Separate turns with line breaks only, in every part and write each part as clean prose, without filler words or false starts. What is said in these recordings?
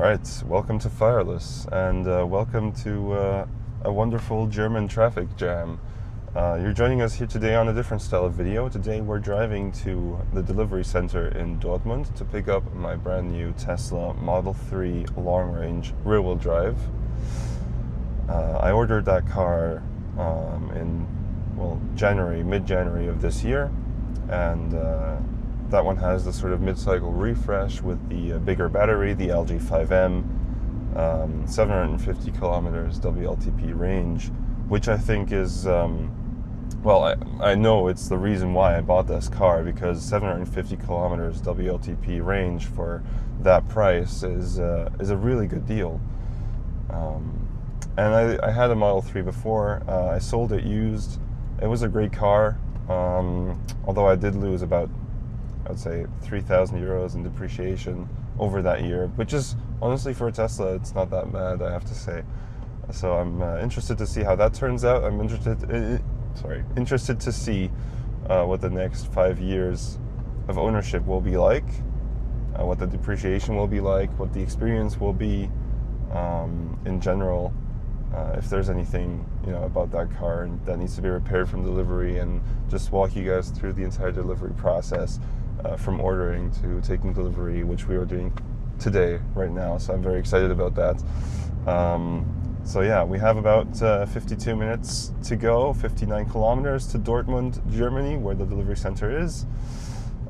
Alright, welcome to Fireless, and welcome to a wonderful German traffic jam. You're joining us here today on a different style of video. Today we're driving to the delivery center in Dortmund to pick up my brand new Tesla Model 3 Long Range rear-wheel drive. I ordered that car in mid-January of this year, and that one has the sort of mid-cycle refresh with the bigger battery, the LG5M, 750 kilometers WLTP range, which I think is, I know it's the reason why I bought this car, because 750 kilometers WLTP range for that price is a really good deal. And I had a Model 3 before. I sold it used. It was a great car, although I did lose about, I'd say, 3,000 euros in depreciation over that year, which is honestly, for a Tesla, it's not that bad, I have to say. So I'm interested to see how that turns out. I'm interested to see what the next 5 years of ownership will be like, what the depreciation will be like, what the experience will be in general. If there's anything about that car that needs to be repaired from delivery, and just walk you guys through the entire delivery process from ordering to taking delivery, which we are doing today, right now. So I'm very excited about that. So yeah, we have about 52 minutes to go, 59 kilometers to Dortmund, Germany, where the delivery center is.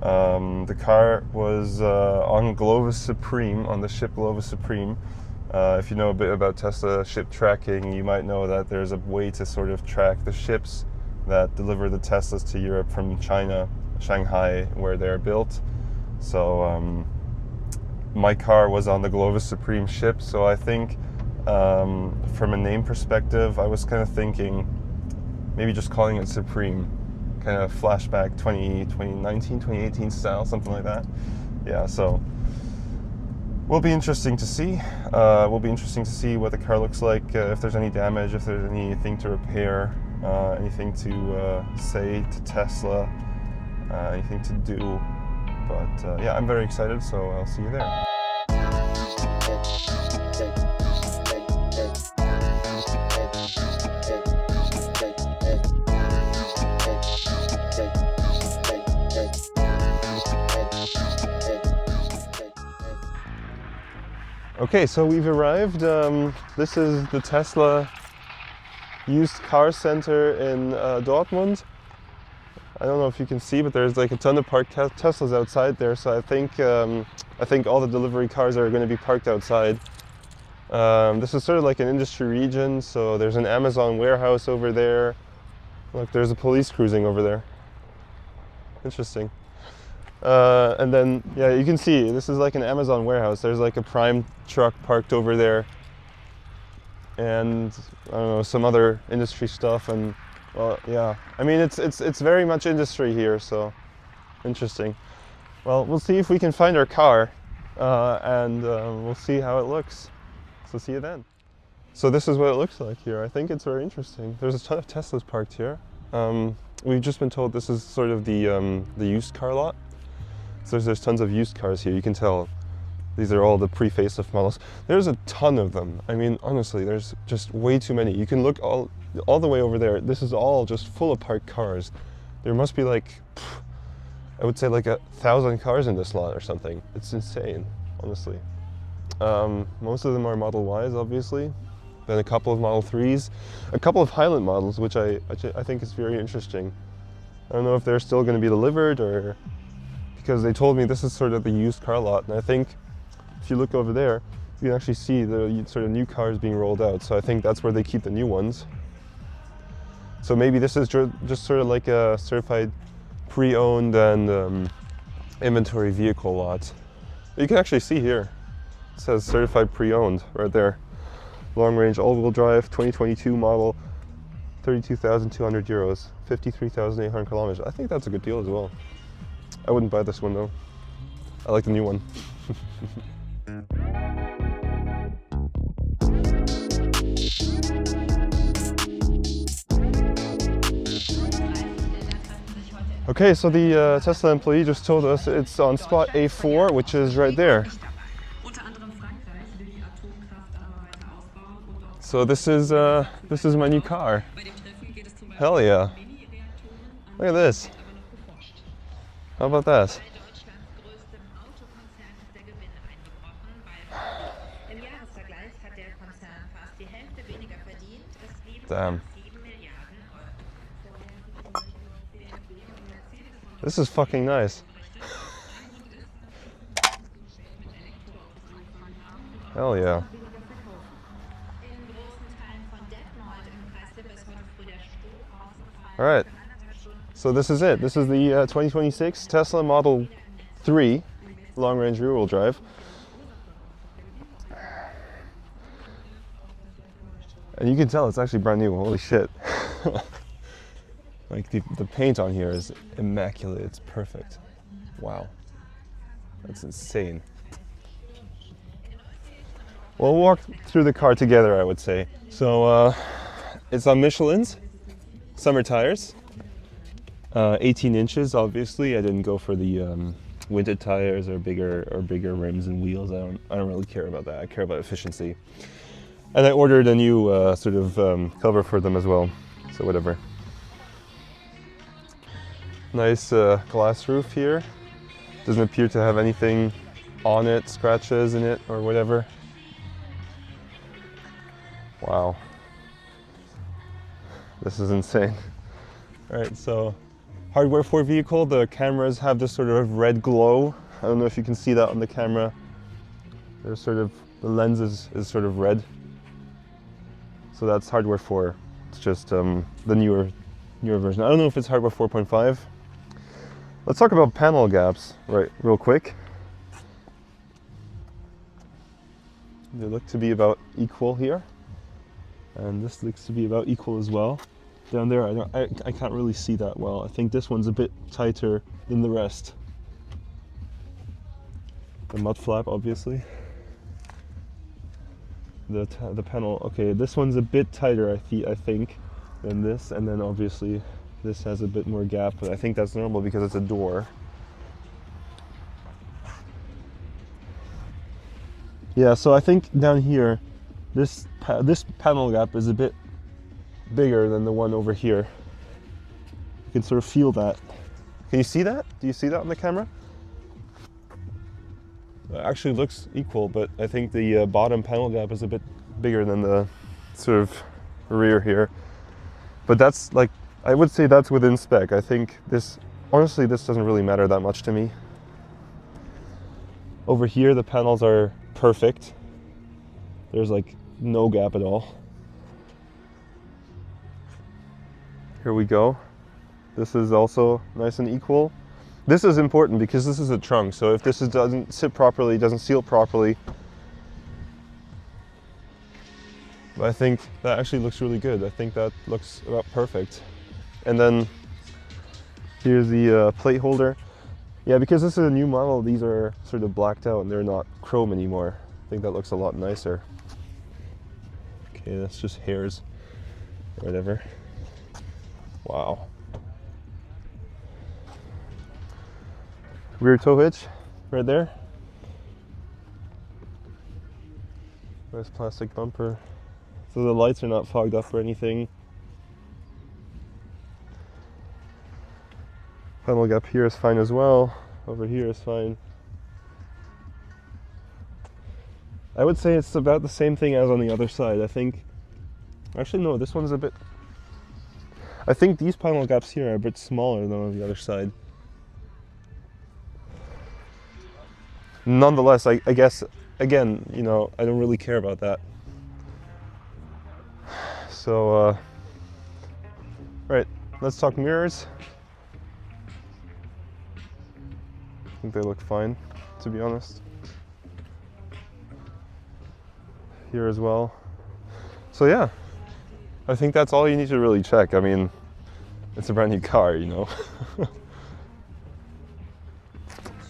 The car was on Globus Supreme, on the ship Globus Supreme. If you know a bit about Tesla ship tracking, you might know that there's a way to sort of track the ships that deliver the Teslas to Europe from China, Shanghai, where they're built. So my car was on the Globus Supreme ship, so I think from a name perspective, I was kind of thinking maybe just calling it Supreme, kind of flashback 2019, 2018 style, something like that. Yeah, so will be interesting to see. Will be interesting to see what the car looks like, if there's any damage, if there's anything to repair, anything to say to Tesla, anything to do. But yeah, I'm very excited, so I'll see you there. Okay, so we've arrived. This is the Tesla used car center in Dortmund. I don't know if you can see, but there's like a ton of parked Teslas outside there. So I think all the delivery cars are going to be parked outside. This is sort of like an industry region. So there's an Amazon warehouse over there. Look, there's a police cruising over there. Interesting. And then, yeah, you can see this is like an Amazon warehouse. There's like a Prime truck parked over there, and I don't know, some other industry stuff. And well, yeah, I mean, it's very much industry here, so interesting. Well, we'll see if we can find our car, and we'll see how it looks. So see you then. So this is what it looks like here. I think it's very interesting. There's a ton of Teslas parked here. We've just been told this is sort of the used car lot. So there's tons of used cars here. You can tell these are all the pre-facelift models. There's a ton of them. I mean, honestly, there's just way too many. You can look all the way over there. This is all just full of parked cars. There must be like, I would say like 1,000 cars in this lot or something. It's insane, honestly. Most of them are Model Ys, obviously. Then a couple of Model 3s, a couple of Highland models, which I think is very interesting. I don't know if they're still going to be delivered, or because they told me this is sort of the used car lot, and I think if you look over there, you can actually see the sort of new cars being rolled out. So I think that's where they keep the new ones. So maybe this is just sort of like a certified pre-owned and inventory vehicle lot. You can actually see here, it says certified pre-owned right there. Long range all-wheel drive 2022 model, 32,200 euros, 53,800 kilometers. I think that's a good deal as well. I wouldn't buy this one though. I like the new one. Okay, so the Tesla employee just told us it's on spot A4, which is right there. So this is my new car. Hell yeah. Look at this. How about that? Damn. This is fucking nice. Hell yeah. All right. So this is it. This is the 2026 Tesla Model 3 Long Range Rear Wheel Drive. And you can tell it's actually brand new. Holy shit. Like the paint on here is immaculate. It's perfect. Wow. That's insane. We'll walk through the car together, I would say. So it's on Michelin's summer tires. 18 inches, obviously. I didn't go for the winter tires or bigger rims and wheels. I don't really care about that. I care about efficiency. And I ordered a new sort of cover for them as well. So whatever. Nice glass roof here. Doesn't appear to have anything on it, scratches in it or whatever. Wow. This is insane. All right, so hardware for vehicle. The cameras have this sort of red glow. I don't know if you can see that on the camera. There's sort of, the lens is sort of red. So that's hardware 4. It's just the newer version. I don't know if it's hardware 4.5. Let's talk about panel gaps, right, real quick. They look to be about equal here. And this looks to be about equal as well. Down there, I can't really see that well. I think this one's a bit tighter than the rest. The mud flap, obviously. The panel, okay, this one's a bit tighter, I think, than this, and then obviously this has a bit more gap, but I think that's normal because it's a door. Yeah, so I think down here, this panel gap is a bit bigger than the one over here. You can sort of feel that. Can you see that? Do you see that on the camera? It actually looks equal, but I think the bottom panel gap is a bit bigger than the sort of rear here. But that's like, I would say that's within spec. I think this, honestly, this doesn't really matter that much to me. Over here, the panels are perfect. There's like no gap at all. Here we go. This is also nice and equal. This is important because this is a trunk, so if this doesn't sit properly, doesn't seal properly, I think that actually looks really good. I think that looks about perfect. And then here's the plate holder. Yeah, because this is a new model, these are sort of blacked out and they're not chrome anymore. I think that looks a lot nicer. Okay, that's just hairs, whatever. Wow. Rear tow hitch, right there. Nice plastic bumper. So the lights are not fogged up or anything. Panel gap here is fine as well. Over here is fine. I would say it's about the same thing as on the other side. I think, actually no, this one's a bit, I think these panel gaps here are a bit smaller than on the other side. Nonetheless, I guess, again, you know, I don't really care about that. So, right, let's talk mirrors. I think they look fine, to be honest. Here as well. So yeah, I think that's all you need to really check. I mean, it's a brand new car, you know.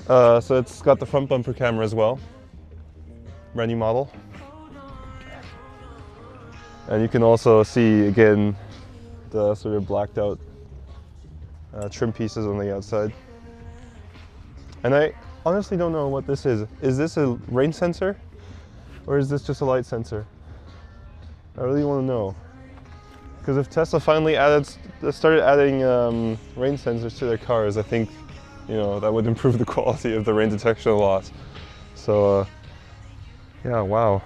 So it's got the front bumper camera as well. Brand new model. And you can also see, again, the sort of blacked out trim pieces on the outside. And I honestly don't know what this is. Is this a rain sensor? Or is this just a light sensor? I really want to know. Because if Tesla finally started adding rain sensors to their cars, I think, you know, that would improve the quality of the rain detection a lot. So, yeah, wow.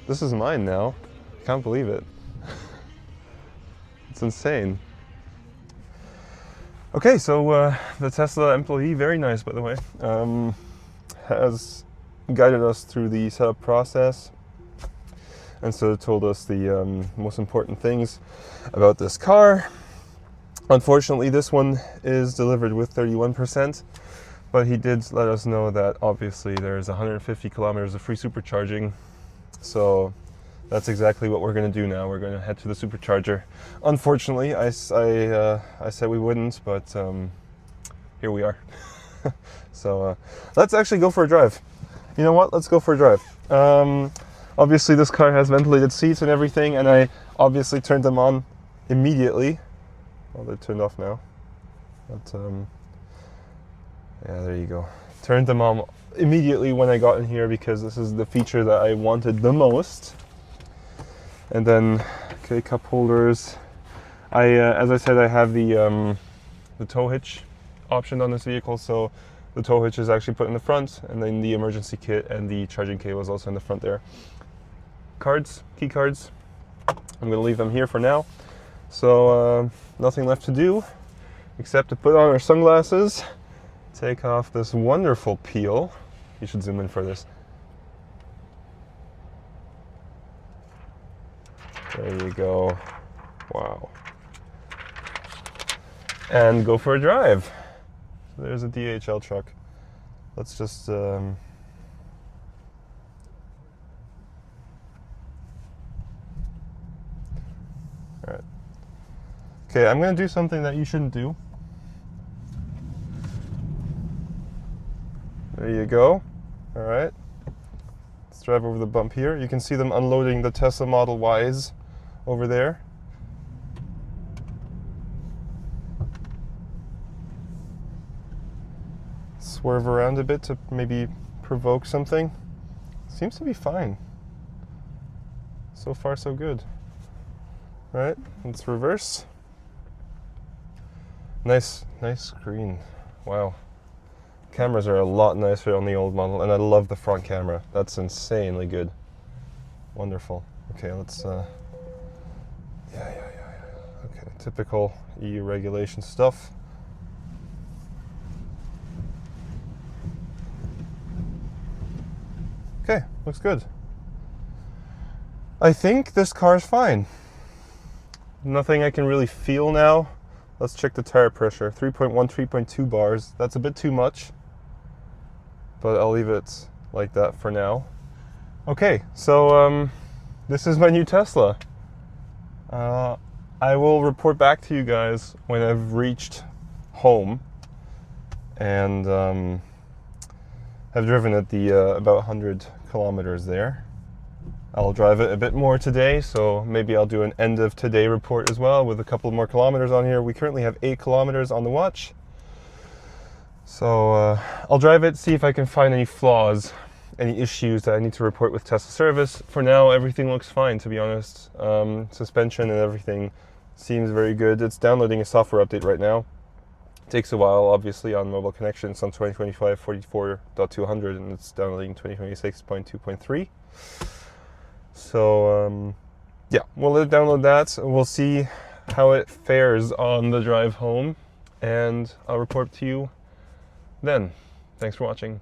This is mine now. I can't believe it. It's insane. Okay, so the Tesla employee, very nice by the way, has guided us through the setup process and so told us the most important things about this car. Unfortunately, this one is delivered with 31%, but he did let us know that obviously there's 150 kilometers of free supercharging, so that's exactly what we're going to do now. We're going to head to the supercharger. Unfortunately, I said we wouldn't, but here we are. So let's actually go for a drive. You know what? Let's go for a drive. Obviously, this car has ventilated seats and everything, and I obviously turned them on immediately. Well, they're turned off now. But yeah, there you go. Turned them on immediately when I got in here because this is the feature that I wanted the most. And then, okay, cup holders. As I said, I have the tow hitch option on this vehicle, so the tow hitch is actually put in the front, and then the emergency kit and the charging cable is also in the front there. Cards, key cards. I'm going to leave them here for now. So nothing left to do except to put on our sunglasses, take off this wonderful peel. You should zoom in for this. There you go. Wow. And go for a drive. So there's a DHL truck. Let's just all right. Okay, I'm going to do something that you shouldn't do. There you go. All right. Let's drive over the bump here. You can see them unloading the Tesla Model Ys over there. Swerve around a bit to maybe provoke something. Seems to be fine. So far, so good. All right, let's reverse. Nice screen. Wow. Cameras are a lot nicer on the old model, and I love the front camera. That's insanely good. Wonderful. Okay, let's yeah. Okay, typical EU regulation stuff. Okay, looks good. I think this car is fine. Nothing I can really feel now. Let's check the tire pressure. 3.1, 3.2 bars. That's a bit too much, but I'll leave it like that for now. Okay, so this is my new Tesla. I will report back to you guys when I've reached home and have driven it the about 100 kilometers there. I'll drive it a bit more today, so maybe I'll do an end of today report as well with a couple more kilometers on here. We currently have 8 kilometers on the watch. So I'll drive it, see if I can find any flaws, any issues that I need to report with Tesla service. For now, everything looks fine, to be honest. Suspension and everything seems very good. It's downloading a software update right now. It takes a while, obviously, on mobile connections on 2025 44.200, and it's downloading 2026.2.3. So yeah, we'll download that. We'll see how it fares on the drive home, and I'll report to you then. Thanks for watching.